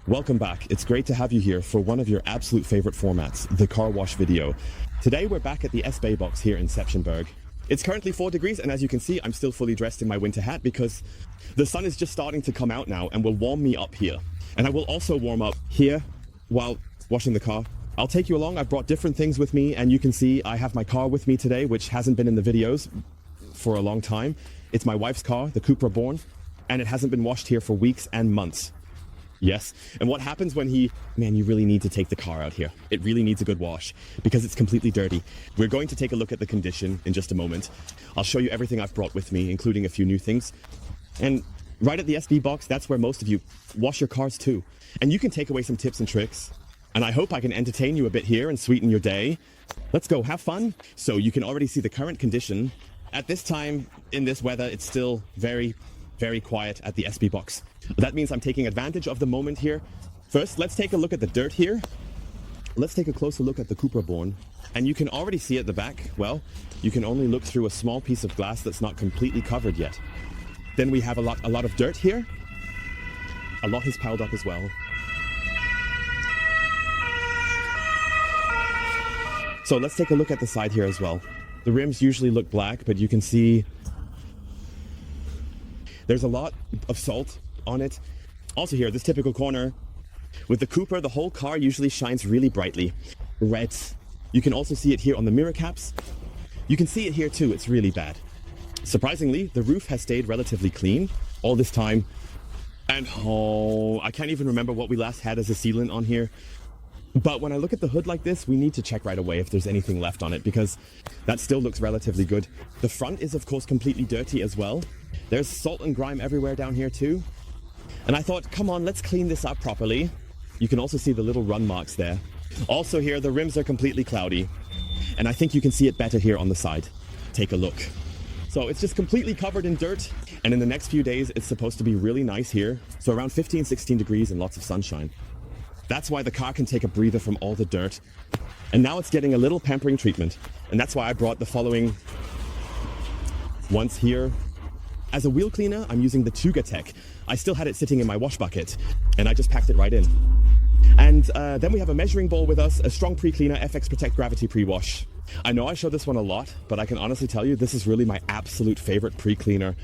Welcome back. It's great to have you here for one of your absolute favorite formats, the car wash video. Today we're back at the S-Bay box here in Septemberg. It's currently 4 degrees, and as you can see, I'm still fully dressed in my winter hat because the sun is just starting to come out now and will warm me up here. And I will also warm up here while washing the car. I'll take you along. I've brought different things with me, and you can see I have my car with me today, which hasn't been in the videos for a long time. It's my wife's car, the Cupra Born, and it hasn't been washed here for weeks and months. Yes. And what happens when man, you really need to take the car out here. It really needs a good wash because it's completely dirty. We're going to take a look at the condition in just a moment. I'll show you everything I've brought with me, including a few new things. And right at the SB box, that's where most of you wash your cars too. And you can take away some tips and tricks. And I hope I can entertain you a bit here and sweeten your day. Let's go, have fun. So you can already see the current condition. At this time, in this weather, it's still very quiet at the SB box. That means I'm taking advantage of the moment here. First, let's take a look at the dirt here. Let's take a closer look at the Cupra Born. And you can already see at the back, well, you can only look through a small piece of glass that's not completely covered yet. Then we have a lot of dirt here. A lot has piled up as well. So let's take a look at the side here as well. The rims usually look black, but you can see there's a lot of salt on it. Also here, this typical corner. With the Cupra, the whole car usually shines really brightly. Red. You can also see it here on the mirror caps. You can see it here too, it's really bad. Surprisingly, the roof has stayed relatively clean all this time. And I can't even remember what we last had as a sealant on here. But when I look at the hood like this, we need to check right away if there's anything left on it because that still looks relatively good. The front is of course completely dirty as well. There's salt and grime everywhere down here too. And I thought, come on, let's clean this up properly. You can also see the little run marks there. Also here, the rims are completely cloudy. And I think you can see it better here on the side. Take a look. So it's just completely covered in dirt. And in the next few days, it's supposed to be really nice here. So around 15, 16 degrees and lots of sunshine. That's why the car can take a breather from all the dirt. And now it's getting a little pampering treatment. And that's why I brought the following ones here. As a wheel cleaner, I'm using the Tuga Tech. I still had it sitting in my wash bucket, and I just packed it right in. And then we have a measuring bowl with us, a strong pre-cleaner, FX Protect Gravity Pre-Wash. I know I show this one a lot, but I can honestly tell you this is really my absolute favorite pre-cleaner.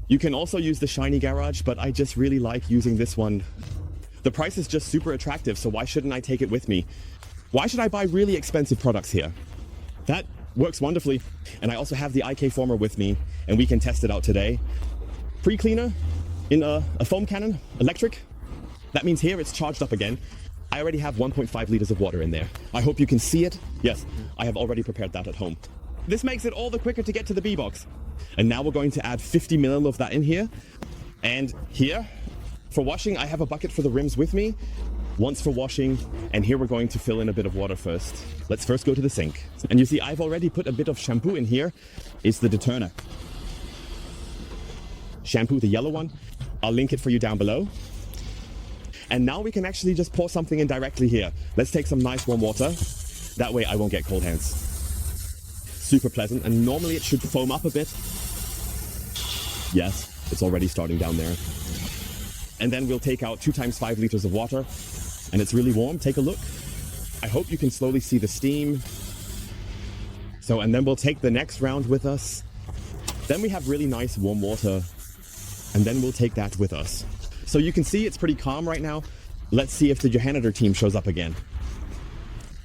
You can also use the Shiny Garage, but I just really like using this one. The price is just super attractive, so why shouldn't I take it with me? Why should I buy really expensive products here? That works wonderfully. And I also have the IK Former with me, and we can test it out today. Pre-cleaner in a foam cannon, electric. That means here it's charged up again. I already have 1.5 liters of water in there. I hope you can see it. Yes, I have already prepared that at home. This makes it all the quicker to get to the B-box. And now we're going to add 50 ml of that in here. And here, for washing, I have a bucket for the rims with me. Once for washing, and here we're going to fill in a bit of water first. Let's first go to the sink. And you see, I've already put a bit of shampoo in here. It's the Deterner shampoo, the yellow one. I'll link it for you down below. And now we can actually just pour something in directly here. Let's take some nice warm water. That way I won't get cold hands. Super pleasant, and normally it should foam up a bit. Yes, it's already starting down there. And then we'll take out 2 times 5 liters of water. And it's really warm. Take a look. I hope you can slowly see the steam. So, and then we'll take the next round with us. Then we have really nice warm water. And then we'll take that with us. So you can see it's pretty calm right now. Let's see if the janitor team shows up again.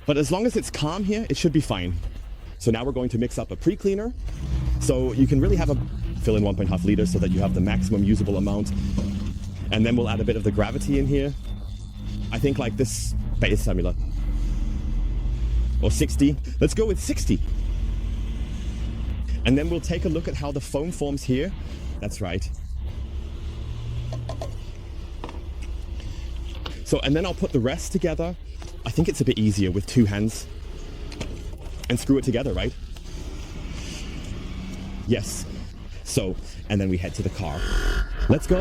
But as long as it's calm here, it should be fine. So now we're going to mix up a pre-cleaner. So you can really have fill in 1.5 liters so that you have the maximum usable amount. And then we'll add a bit of the gravity in here. I think like this base formula. Or 60. Let's go with 60. And then we'll take a look at how the foam forms here. That's right. So, and then I'll put the rest together. I think it's a bit easier with 2 hands. And screw it together, right? Yes. So, and then we head to the car. Let's go.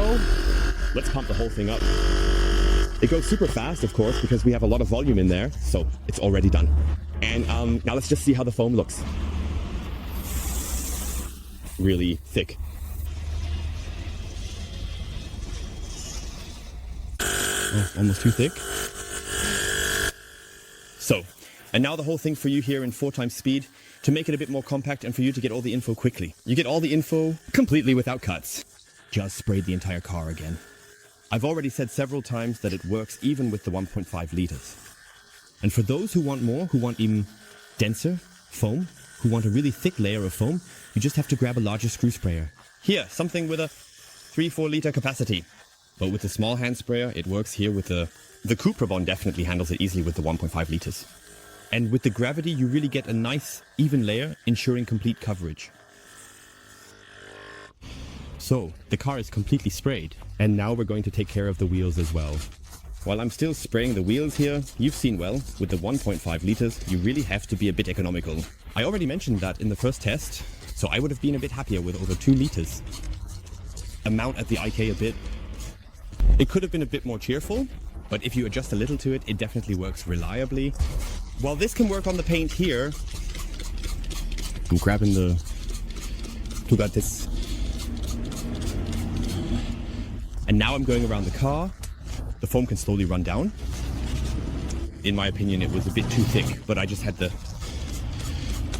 Let's pump the whole thing up. It goes super fast, of course, because we have a lot of volume in there. So it's already done. And now let's just see how the foam looks. Really thick. Oh, almost too thick. So, and now the whole thing for you here in 4 times speed to make it a bit more compact and for you to get all the info quickly. You get all the info completely without cuts. Just sprayed the entire car again. I've already said several times that it works even with the 1.5 liters. And for those who want more, who want even denser foam, who want a really thick layer of foam, you just have to grab a larger screw sprayer. Here, something with a 3-4 liter capacity. But with the small hand sprayer, it works here with the Cupra one definitely handles it easily with the 1.5 liters. And with the gravity, you really get a nice, even layer, ensuring complete coverage. So, the car is completely sprayed. And now we're going to take care of the wheels as well. While I'm still spraying the wheels here, you've seen well, with the 1.5 liters, you really have to be a bit economical. I already mentioned that in the first test, so I would have been a bit happier with over 2 liters. Amount at the IK a bit. It could have been a bit more cheerful, but if you adjust a little to it, it definitely works reliably. While this can work on the paint here, I'm grabbing the Tuga. And now I'm going around the car. The foam can slowly run down. In my opinion, it was a bit too thick, but I just had the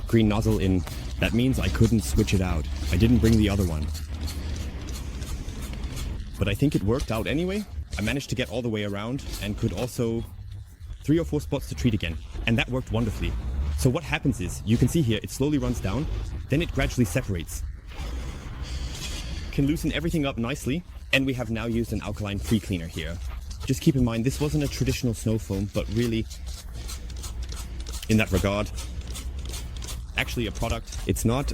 green nozzle in. That means I couldn't switch it out. I didn't bring the other one. But I think it worked out anyway. I managed to get all the way around and could also 3 or 4 spots to treat again. And that worked wonderfully. So what happens is, you can see here, it slowly runs down, then it gradually separates. Can loosen everything up nicely. And we have now used an alkaline pre-cleaner here. Just keep in mind, this wasn't a traditional snow foam, but really, in that regard, actually a product. It's not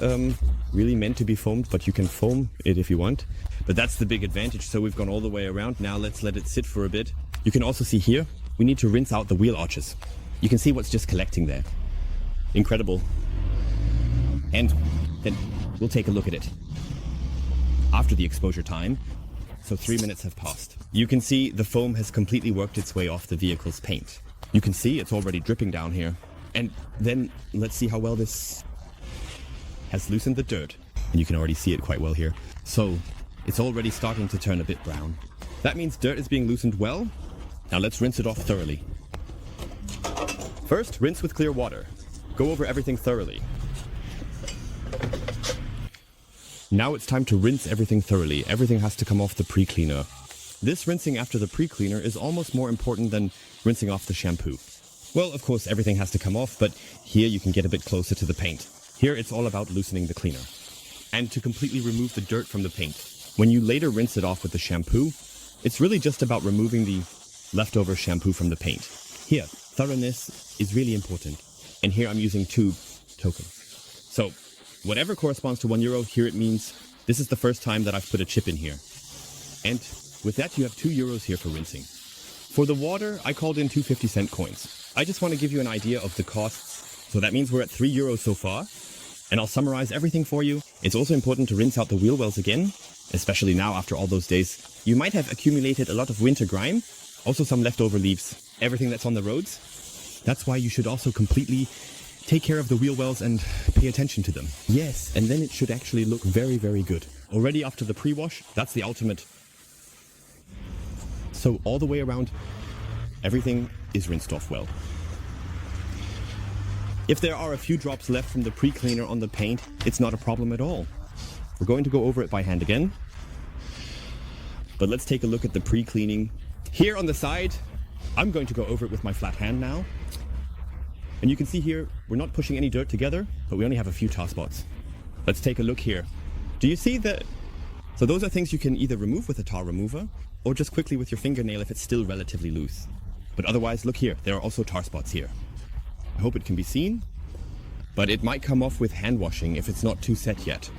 really meant to be foamed, but you can foam it if you want. But that's the big advantage. So we've gone all the way around. Now let's let it sit for a bit. You can also see here, we need to rinse out the wheel arches. You can see what's just collecting there. Incredible. And then we'll take a look at it after the exposure time. So 3 minutes have passed. You can see the foam has completely worked its way off the vehicle's paint. You can see it's already dripping down here. And then let's see how well this has loosened the dirt. And you can already see it quite well here. So it's already starting to turn a bit brown. That means dirt is being loosened well. Now let's rinse it off thoroughly. First, rinse with clear water. Go over everything thoroughly. Now it's time to rinse everything thoroughly. Everything has to come off the pre-cleaner. This rinsing after the pre-cleaner is almost more important than rinsing off the shampoo. Well, of course, everything has to come off, but here you can get a bit closer to the paint. Here it's all about loosening the cleaner. And to completely remove the dirt from the paint. When you later rinse it off with the shampoo, it's really just about removing the leftover shampoo from the paint. Here, thoroughness is really important. And here I'm using 2 tokens. So, whatever corresponds to €1, here it means this is the first time that I've put a chip in here. And with that, you have €2 here for rinsing. For the water, I called in 2 50-cent coins. I just want to give you an idea of the costs. So that means we're at €3 so far. And I'll summarize everything for you. It's also important to rinse out the wheel wells again, especially now after all those days. You might have accumulated a lot of winter grime, also some leftover leaves, everything that's on the roads. That's why you should also completely take care of the wheel wells and pay attention to them. Yes, and then it should actually look very, very good. Already after the pre-wash, that's the ultimate. So all the way around, everything is rinsed off well. If there are a few drops left from the pre-cleaner on the paint, it's not a problem at all. We're going to go over it by hand again. But let's take a look at the pre-cleaning. Here on the side, I'm going to go over it with my flat hand now. And you can see here, we're not pushing any dirt together, but we only have a few tar spots. Let's take a look here. Do you see that? So those are things you can either remove with a tar remover, or just quickly with your fingernail if it's still relatively loose. But otherwise, look here, there are also tar spots here. I hope it can be seen, but it might come off with hand washing if it's not too set yet.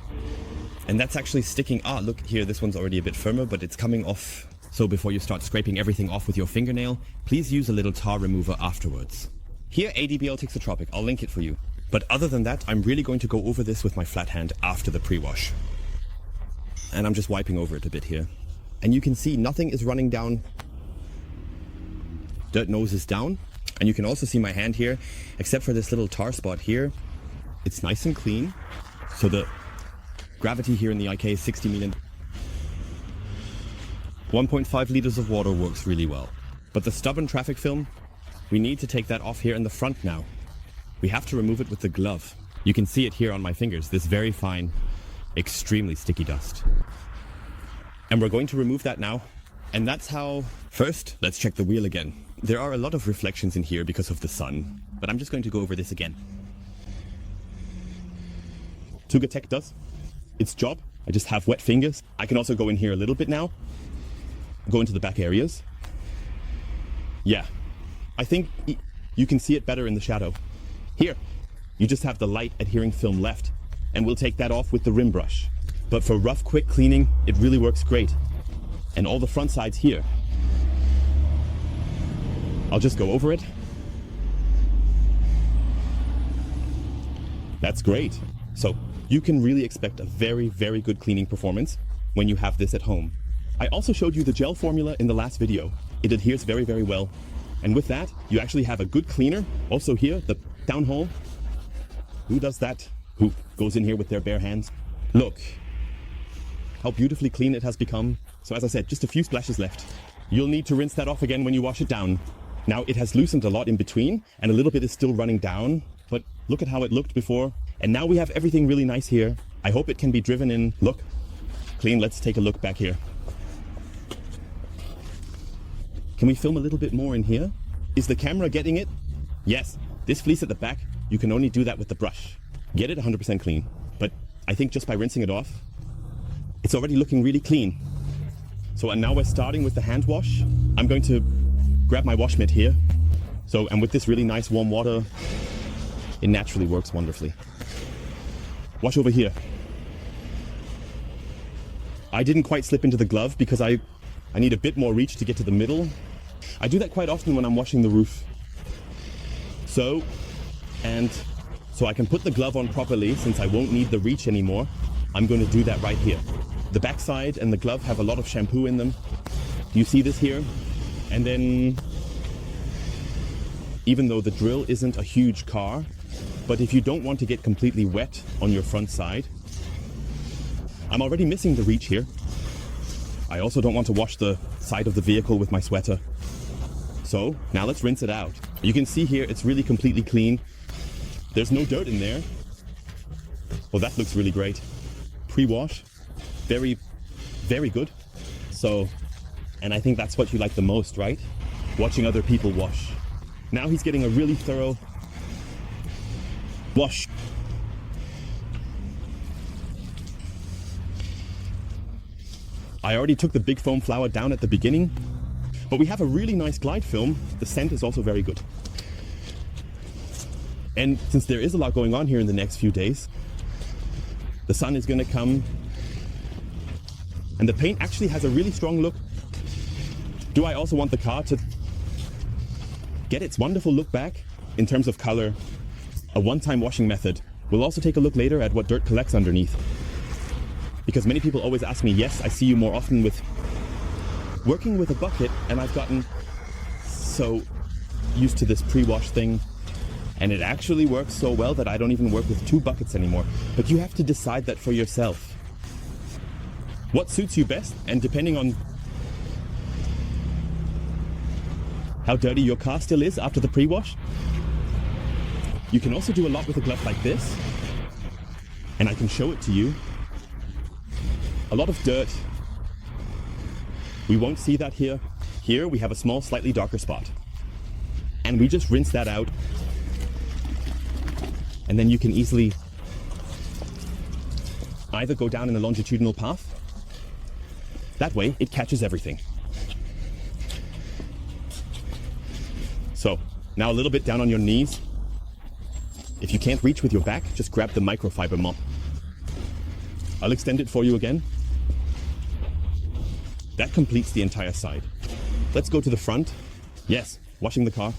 And that's actually sticking. Ah, look here, this one's already a bit firmer, but it's coming off. So before you start scraping everything off with your fingernail, please use a little tar remover afterwards. Here, ADBL Tixotropic, I'll link it for you. But other than that, I'm really going to go over this with my flat hand after the pre-wash. And I'm just wiping over it a bit here. And you can see nothing is running down. Dirt nose is down. And you can also see my hand here, except for this little tar spot here. It's nice and clean. So the gravity here in the IK is 60 million. 1.5 liters of water works really well. But the stubborn traffic film, we need to take that off here in the front now. We have to remove it with the glove. You can see it here on my fingers, this very fine, extremely sticky dust. And we're going to remove that now. And that's how... First, let's check the wheel again. There are a lot of reflections in here because of the sun, but I'm just going to go over this again. Tuga Tech does its job. I just have wet fingers. I can also go in here a little bit now. Go into the back areas. Yeah, I think you can see it better in the shadow. Here, you just have the light adhering film left, and we'll take that off with the rim brush. But for rough, quick cleaning, it really works great. And all the front sides here. I'll just go over it. That's great. So you can really expect a very, very good cleaning performance when you have this at home. I also showed you the gel formula in the last video. It adheres very, very well. And with that, you actually have a good cleaner. Also here, the downhole. Who does that? Who goes in here with their bare hands? Look how beautifully clean it has become. So as I said, just a few splashes left. You'll need to rinse that off again when you wash it down. Now it has loosened a lot in between and a little bit is still running down, but look at how it looked before. And now we have everything really nice here. I hope it can be driven in. Look, clean. Let's take a look back here. Can we film a little bit more in here? Is the camera getting it? Yes, this fleece at the back, you can only do that with the brush. Get it 100% clean. But I think just by rinsing it off, it's already looking really clean. So and now we're starting with the hand wash. I'm going to grab my wash mitt here. So, and with this really nice warm water, it naturally works wonderfully. Wash over here. I didn't quite slip into the glove because I need a bit more reach to get to the middle. I do that quite often when I'm washing the roof. So I can put the glove on properly since I won't need the reach anymore. I'm going to do that right here. The backside and the glove have a lot of shampoo in them. You see this here? And then, even though the drill isn't a huge car, but if you don't want to get completely wet on your front side, I'm already missing the reach here. I also don't want to wash the side of the vehicle with my sweater. So now let's rinse it out. You can see here it's really completely clean. There's no dirt in there. Well, that looks really great. Pre-wash, very, very good. So, and I think that's what you like the most, right? Watching other people wash. Now he's getting a really thorough wash. I already took the big foam flour down at the beginning, but we have a really nice glide film. The scent is also very good. And since there is a lot going on here in the next few days, the sun is going to come, and the paint actually has a really strong look. Do I also want the car to get its wonderful look back in terms of color? A one-time washing method. We'll also take a look later at what dirt collects underneath. Because many people always ask me, yes, I see you more often with working with a bucket, and I've gotten so used to this pre-wash thing, and it actually works so well that I don't even work with 2 buckets anymore. But you have to decide that for yourself. What suits you best, and depending on how dirty your car still is after the pre-wash, you can also do a lot with a glove like this, and I can show it to you. A lot of dirt. We won't see that here. Here we have a small, slightly darker spot. And we just rinse that out. And then you can easily either go down in a longitudinal path. That way it catches everything. So now a little bit down on your knees. If you can't reach with your back, just grab the microfiber mop. I'll extend it for you again. That completes the entire side. Let's go to the front. Yes, washing the car.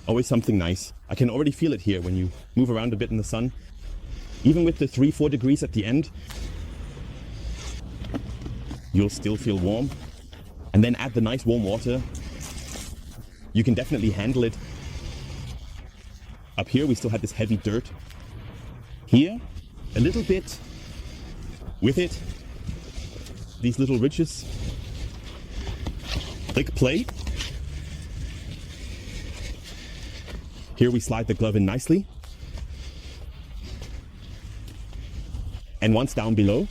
Always something nice. I can already feel it here when you move around a bit in the sun. Even with the 3-4 degrees at the end, you'll still feel warm. And then add the nice warm water. You can definitely handle it. Up here we still had this heavy dirt. Here, a little bit with it. These little ridges. Click play. Here we slide the glove in nicely. And once down below,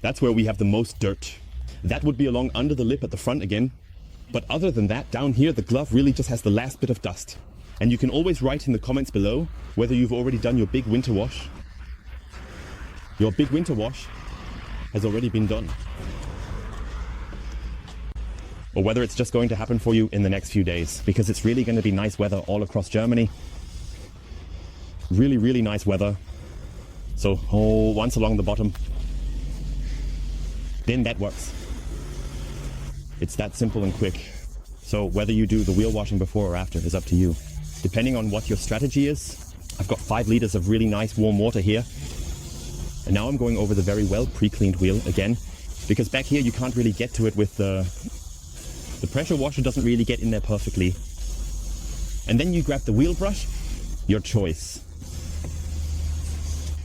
that's where we have the most dirt. That would be along under the lip at the front again. But other than that, down here, the glove really just has the last bit of dust. And you can always write in the comments below whether you've already done your big winter wash. Your big winter wash has already been done. Or whether it's just going to happen for you in the next few days, because it's really going to be nice weather all across Germany. Really, really nice weather. So once along the bottom, then that works. It's that simple and quick. So whether you do the wheel washing before or after is up to you. Depending on what your strategy is, I've got 5 liters of really nice warm water here. And now I'm going over the very well pre-cleaned wheel again, because back here you can't really get to it with the pressure washer doesn't really get in there perfectly. And then you grab the wheel brush, your choice.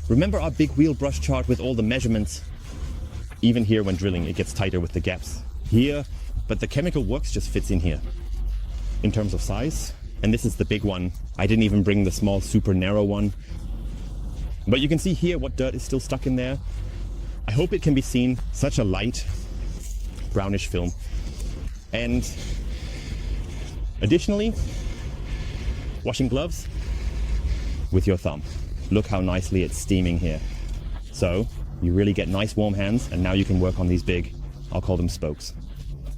Remember our big wheel brush chart with all the measurements? Even here when drilling, it gets tighter with the gaps here, but the chemicalworkz just fits in here in terms of size. And this is the big one. I didn't even bring the small, super narrow one. But you can see here what dirt is still stuck in there. I hope it can be seen. Such a light brownish film. And additionally, washing gloves with your thumb. Look how nicely it's steaming here. So you really get nice warm hands, and now you can work on these big, I'll call them spokes.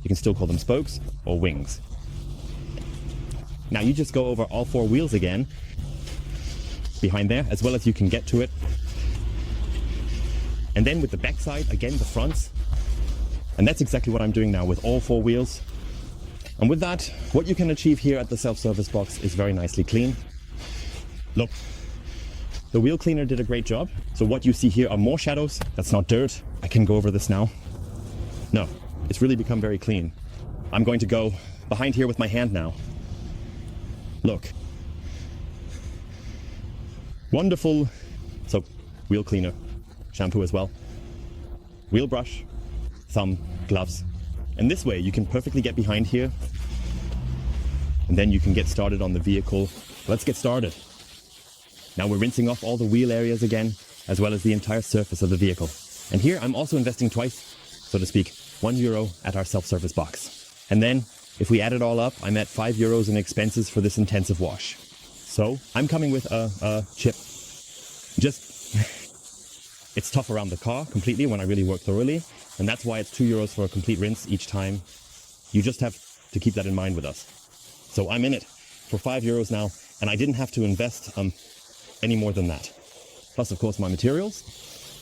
You can still call them spokes or wings. Now you just go over all 4 wheels again, behind there, as well as you can get to it. And then with the backside, again the fronts. And that's exactly what I'm doing now with all 4 wheels. And with that, what you can achieve here at the self-service box is very nicely clean. Look, the wheel cleaner did a great job. So what you see here are more shadows. That's not dirt. I can go over this now. No, it's really become very clean. I'm going to go behind here with my hand now. Look. Wonderful. So, wheel cleaner, shampoo as well. Wheel brush, thumb, gloves. And this way you can perfectly get behind here. And then you can get started on the vehicle. Let's get started. Now we're rinsing off all the wheel areas again, as well as the entire surface of the vehicle. And here I'm also investing twice, so to speak, €1 at our self-service box. And then, if we add it all up, I'm at €5 in expenses for this intensive wash. So, I'm coming with a chip. Just, it's tough around the car completely when I really work thoroughly. And that's why it's €2 for a complete rinse each time. You just have to keep that in mind with us. So I'm in it for €5 now, and I didn't have to invest any more than that. Plus, of course, my materials.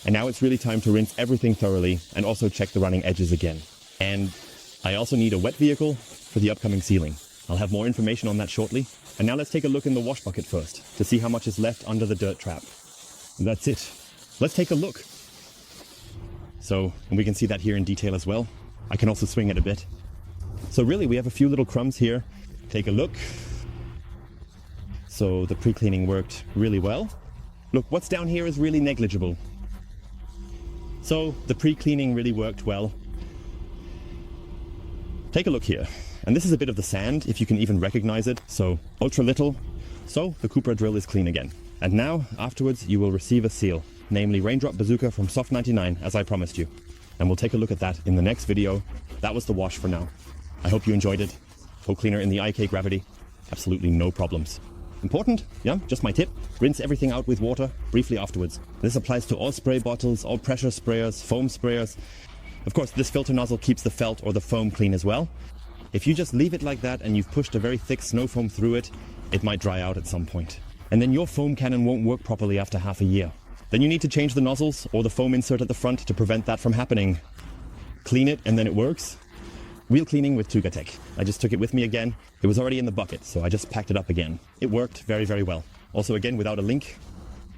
And now it's really time to rinse everything thoroughly and also check the running edges again. And I also need a wet vehicle for the upcoming sealing. I'll have more information on that shortly. And now let's take a look in the wash bucket first to see how much is left under the dirt trap. That's it. Let's take a look. So, and we can see that here in detail as well. I can also swing it a bit. So really, we have a few little crumbs here. Take a look. So the pre-cleaning worked really well. Look, what's down here is really negligible. So the pre-cleaning really worked well. Take a look here. And this is a bit of the sand, if you can even recognize it. So ultra little. So the Cupra drill is clean again. And now, afterwards, you will receive a seal, namely Raindrop Bazooka from Soft 99, as I promised you. And we'll take a look at that in the next video. That was the wash for now. I hope you enjoyed it. Toe cleaner in the IK Gravity. Absolutely no problems. Important, yeah, just my tip. Rinse everything out with water briefly afterwards. This applies to all spray bottles, all pressure sprayers, foam sprayers. Of course, this filter nozzle keeps the felt or the foam clean as well. If you just leave it like that and you've pushed a very thick snow foam through it, it might dry out at some point. And then your foam cannon won't work properly after half a year. Then you need to change the nozzles or the foam insert at the front to prevent that from happening. Clean it and then it works. Wheel cleaning with Tuga Tech. I just took it with me again. It was already in the bucket, so I just packed it up again. It worked very, very well. Also again, without a link.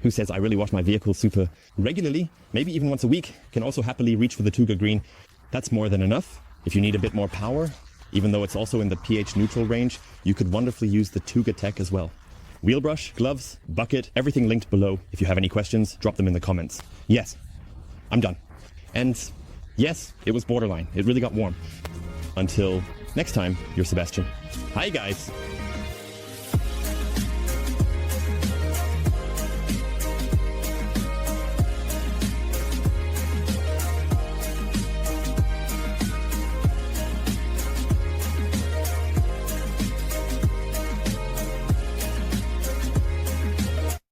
Who says I really wash my vehicle super regularly, maybe even once a week, can also happily reach for the Tuga Green. That's more than enough. If you need a bit more power, even though it's also in the pH neutral range, you could wonderfully use the Tuga Tech as well. Wheel brush, gloves, bucket, everything linked below. If you have any questions, drop them in the comments. Yes, I'm done. And yes, it was borderline. It really got warm. Until next time, you're Sebastian. Hi guys!